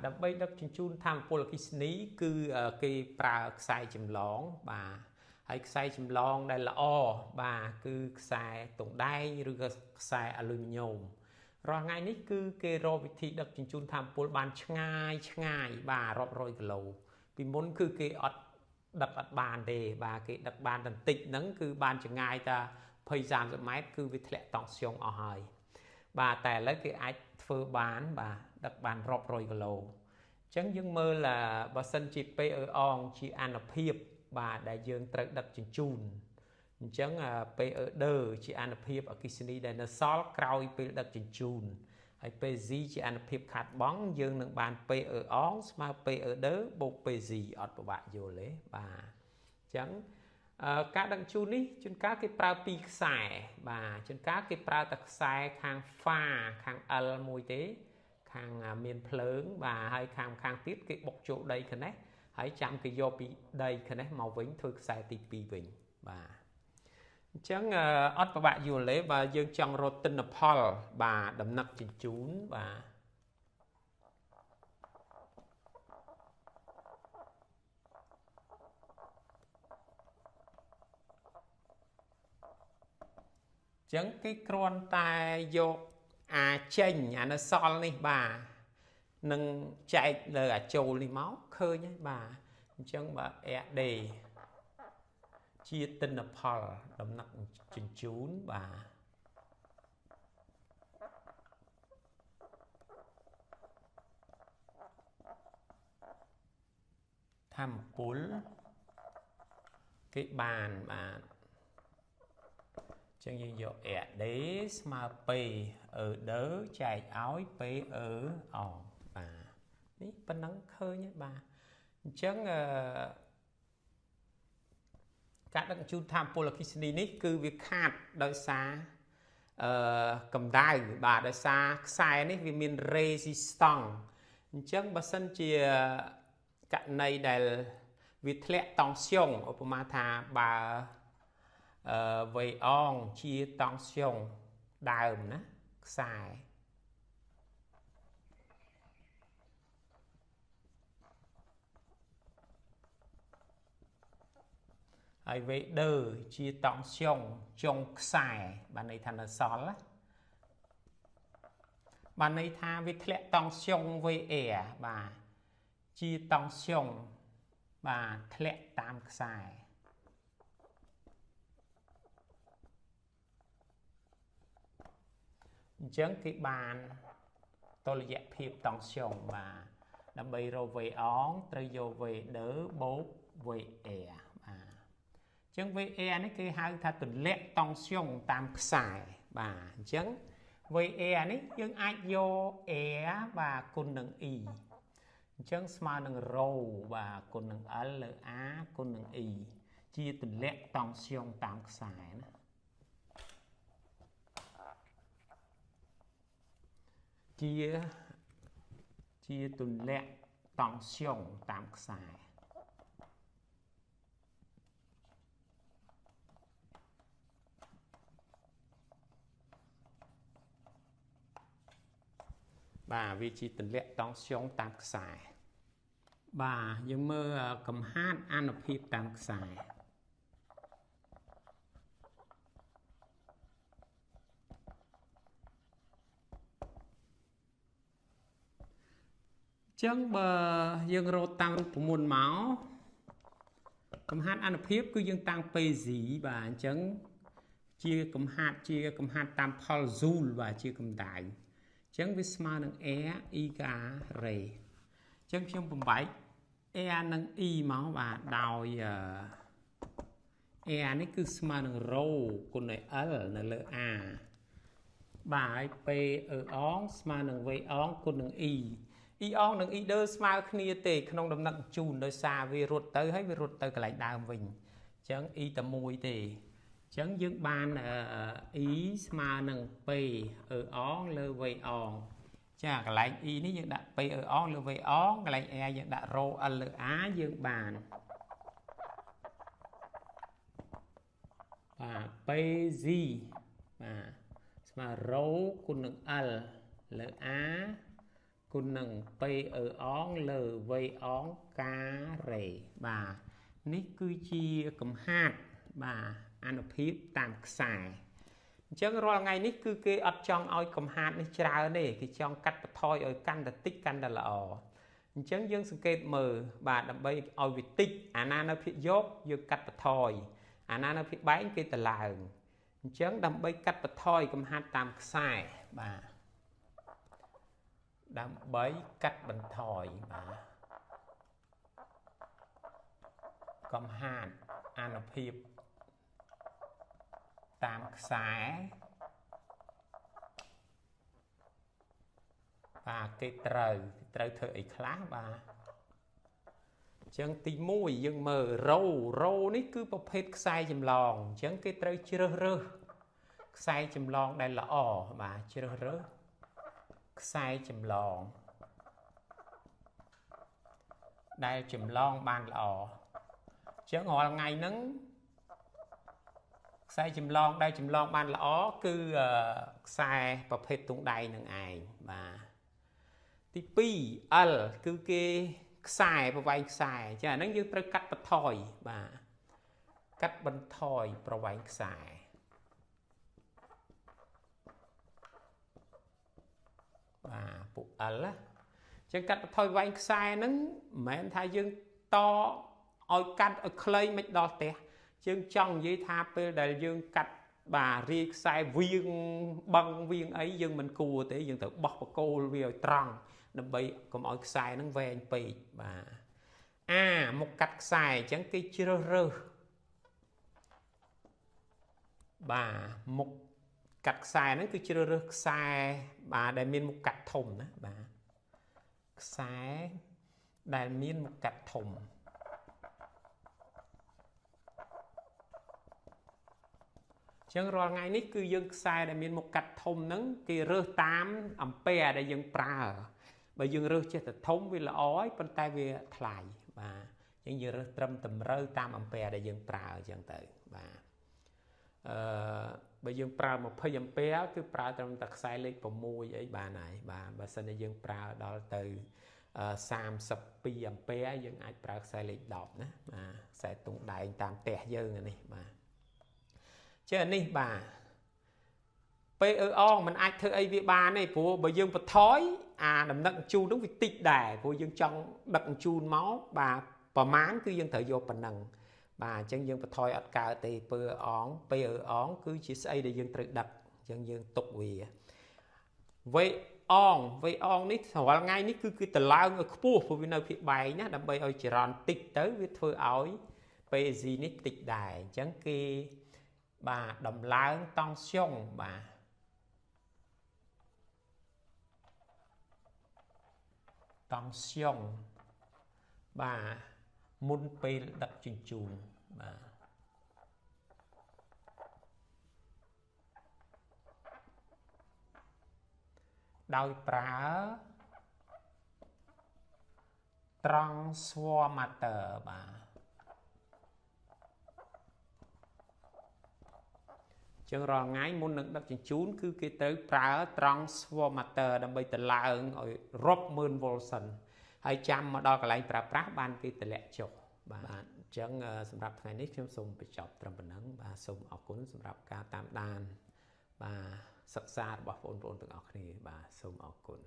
ដើម្បីដឹកជញ្ជូនថាមពលអគ្គិសនីគឺគេប្រើខ្សែចម្លងបាទហើយខ្សែចម្លងដែលល្អបាទគឺខ្សែទង់ដែងឬក៏ខ្សែអាលុយមីញ៉ូមរាល់ថ្ងៃនេះគឺគេរកវិធីដឹកជញ្ជូនថាមពលបានឆ្ងាយបាទរាប់រយគីឡូពីមុនគឺគេអត់ដឹកអត់បានទេបាទគេដឹកបានបន្តិចហ្នឹងគឺបានចម្ងាយតែ20-30 ម៉ែត្រគឺវាធ្លាក់តង់ស្យុងអស់ហើយបាទតែឥឡូវគេអាចធ្វើបានបាទដឹកបានរាប់រយគីឡូអញ្ចឹងយើងមើលបើសិនជាពេលអងជាអានុភាពបាទដែលយើងត្រូវដឹកជញ្ជូនអញ្ចឹងពេលជាអានុភាពអគ្គិសនីដែលនៅសល់ក្រោយពេលដឹកជញ្ជូនហើយពេល Z ជាអានុភាពខាត់បង់យើងនឹងបានពេលអងស្មើពេលបូកពេល Z អត់ពិបាកយល់ទេបាទអញ្ចឹងការដឹកជញ្ជូននេះជួនកាលគេប្រើពីរខ្សែបាទជួនកាលគេប្រើតែខ្សែខាង Pha ខាង L មួយទេខាងមានភ្លើងបាទហើយខាងទៀតគេបុកចូលដីខាងនេះហើយចាំគេយកពីដីខាងនេះមកវិញធ្វើខ្សែទី2វិញបាទអញ្ចឹងអត់ពិបាកយល់ទេបើយើងចង់រកទិន្នផលបាទដំណឹកជញ្ជូនបាទចឹងគេគ្រាន់តែយកចេញអានៅសល់នេះបាទនឹងចែកលើចូលនេះមកឃើញហើយបាទអញ្ចឹងបើ AD ជាទិន្នផលដំណឹកជញ្ជូនបាទថាមពលគេបានបាទចឹងយើងយក AD ស្មើពីចែកឲ្យពីអងបាទនេះប៉ុណ្ណឹងឃើញហើយបាទអញ្ចឹងការដឹកជញ្ជូនថាមពលអគ្គិសនីនេះគឺវាខាតដោយសារកម្ដៅបាទដោយសារខ្សែនេះវាមាន resistance អញ្ចឹងបើសិនជាករណីដែលវាធ្លាក់តង់ស្យុងឧបមាថាបើវ័យអងជាតង់ស្យុងដើមណាខ្សែហើយវេដឺជាតង់ស្យុងចុងខ្សែបានន័យថានៅសល់បានន័យថាវាធ្លាក់តង់ស្យុងវេអែបាទជាតង់ស្យុងបាទធ្លាក់តាមខ្សែអញ្ចឹងគេបានតុល្យភាពតង់ស្យុងបាទដើម្បីរកវេអងត្រូវយកវេដឺបូកវេអែបាទអញ្ចឹងវេអែនេះគេហៅថាទម្លាក់តង់ស្យុងតាមខ្សែបាទអញ្ចឹងវេអែនេះយើងអាចយកអែបាទគុណនឹង E អញ្ចឹងស្មើនឹងរ៉ូបាទគុណនឹង L លើ A គុណនឹង E ជាទម្លាក់តង់ស្យុងតាមខ្សែណាជាទម្លាក់តង់ស្យុងតាមខ្សែបាទវាជាទម្លាក់តង់ស្យុងតាមខ្សែបាទយើងមើលកំហាតអានុភាពតាមខ្សែចឹងបើយើងរកតាមរូបមន្តមកកំហាតអានុភាពគឺយើងតាំងពី Z បាទអញ្ចឹងជាកំហាតតាមផល Joule បាទជាកម្ដៅអញ្ចឹងវាស្មើនឹង Air E កា Ray អញ្ចឹងខ្ញុំបំបែក Air និង E មកបាទដោយ Air នេះគឺស្មើនឹង rho គុណដោយ L នៅលើ A បាទហើយ P អងស្មើនឹង V អងគុណនឹង E E អងនិង E ដឺស្មើគ្នាទេក្នុងដំណឹកជូនដោយសារវារត់ទៅហើយវារត់ទៅកន្លែងដើមវិញអញ្ចឹង E តែមួយទេអញ្ចឹងយើងបាន E ស្មើនឹង P អងលើ V អងចាកន្លែង E នេះយើងដាក់ P អងលើ V អងកន្លែង A យើងដាក់ rho L លើ A យើងបានបាទ PZ បាទស្មើ rho គុណនឹង L លើ A គុណនឹងPអងលើVអងការ៉េបាទនេះគឺជាកំហាត់បាទអានុភាពតាមខ្សែអញ្ចឹងរាល់ថ្ងៃនេះគឺគេអត់ចង់ឲ្យកំហាត់នេះច្រើនទេគេចង់កាត់បន្ថយឲ្យកាន់តែតិចកាន់តែល្អអញ្ចឹងយើងសង្កេតមើលបាទដើម្បីឲ្យវាតិចអាណានៅភាគយកយើងកាត់បន្ថយអាណានៅភាគបែងគេទៅឡើងអញ្ចឹងដើម្បីកាត់បន្ថយកំហាត់តាមខ្សែបាទដើម្បីកាត់បន្ថយបាទកំហាត់អានុភាពតាមខ្សែបាទគេត្រូវធ្វើអីខ្លះបាទអញ្ចឹងទី1យើងមើលរ៉ូនេះគឺប្រភេទខ្សែចម្លងអញ្ចឹងគេត្រូវជ្រើសរើសខ្សែចម្លងដែលល្អបាទជ្រើសរើសខ្សែចម្លងដែលចម្លងបានល្អអញ្ចឹងរាល់ថ្ងៃហ្នឹងខ្សែចម្លងដែលចម្លងបានល្អគឺខ្សែប្រភេទទង់ដៃនឹងឯងបាទទី2 L គឺគេខ្សែប្រវែងខ្សែចាអាហ្នឹងយើងត្រូវកាត់បន្ថយបាទកាត់បន្ថយប្រវែងខ្សែបាទពួក L ណាអញ្ចឹងកាត់បន្ថយប្រវែងខ្សែហ្នឹងមិនមែនថាយើងតឲ្យកាត់ឲ្យខ្លីមិនដល់ផ្ទះយើងចង់និយាយថាពេលដែលយើងកាត់បាទរាយខ្សែវៀងបឹងវៀងអីយើងមិនគួរទេយើងត្រូវបោះបកគោលវាឲ្យត្រង់ដើម្បីកុំឲ្យខ្សែហ្នឹងវែងពេកបាទមុខកាត់ខ្សែអញ្ចឹងគេជ្រើសរើសបាទមុខកាត់ខ្សែហ្នឹងគឺជ្រើសរើសខ្សែបាទដែលមានមុខកាត់ធំណាបាទខ្សែដែលមានមុខកាត់ធំចឹងរាល់ថ្ងៃនេះគឺយើងខ្សែដែលមានមុខកាត់ធំហ្នឹងគេរើសតាមអំពែដែលយើងប្រើបើយើងរើសចេះតែធំវាល្អហើយប៉ុន្តែវាថ្លៃបាទអញ្ចឹងយើងរើសត្រឹមតម្រូវតាមអំពែដែលយើងប្រើអញ្ចឹងទៅបាទបើយើងប្រើ20អំពែគឺប្រើត្រឹមតែខ្សែលេខ6អីបានហើយបាទបើសិនជាយើងប្រើដល់ទៅ32អំពែយើងអាចប្រើខ្សែលេខ10ណាបាទខ្សែទង់ដែងតាមផ្ទះយើងនេះបាទចេះនេះបាទពេលអងมันអាចធ្វើអីវាបានទេព្រោះបើយើងបន្ថយអាដំណឹកជូននោះវាតិចដែរព្រោះយើងចង់ដឹកជូនមកបាទប្រមាណគឺយើងត្រូវយកប៉ុណ្ណឹងបាទអញ្ចឹងយើងបន្ថយអត់កើតទេពេលអងគឺជាស្អីដែលយើងត្រូវដឹកអញ្ចឹងយើងទុកវាវេអងនេះរាល់ថ្ងៃនេះគឺតឡើងឲ្យខ្ពស់ព្រោះវានៅភាគបែងណាដើម្បីឲ្យចរន្តតិចទៅវាធ្វើឲ្យពេល Z នេះតិចដែរអញ្ចឹងគេបាទដំឡើងតង់ស្យុងបាទតង់ស្យុងបាទមុនពេលដឹកជញ្ជូនបាទដោយប្រើ transformator បាទចឹងរាល់ថ្ងៃមុននឹងដឹកជញ្ជូនគឺគេត្រូវប្រើ transformator ដើម្បីតឡើងឲ្យរាប់ម៉ឺនវ៉ុលសិនហើយចាំមកដល់កន្លែងប្រើប្រាស់បានគេតម្លាក់ចុះបាទអញ្ចឹងសម្រាប់ថ្ងៃនេះខ្ញុំសូមបញ្ចប់ត្រឹមប៉ុណ្ណឹងបាទសូមអរគុណសម្រាប់ការតាមដានបាទសិក្សារបស់បងប្អូនទាំងអស់គ្នាបាទសូមអរគុណ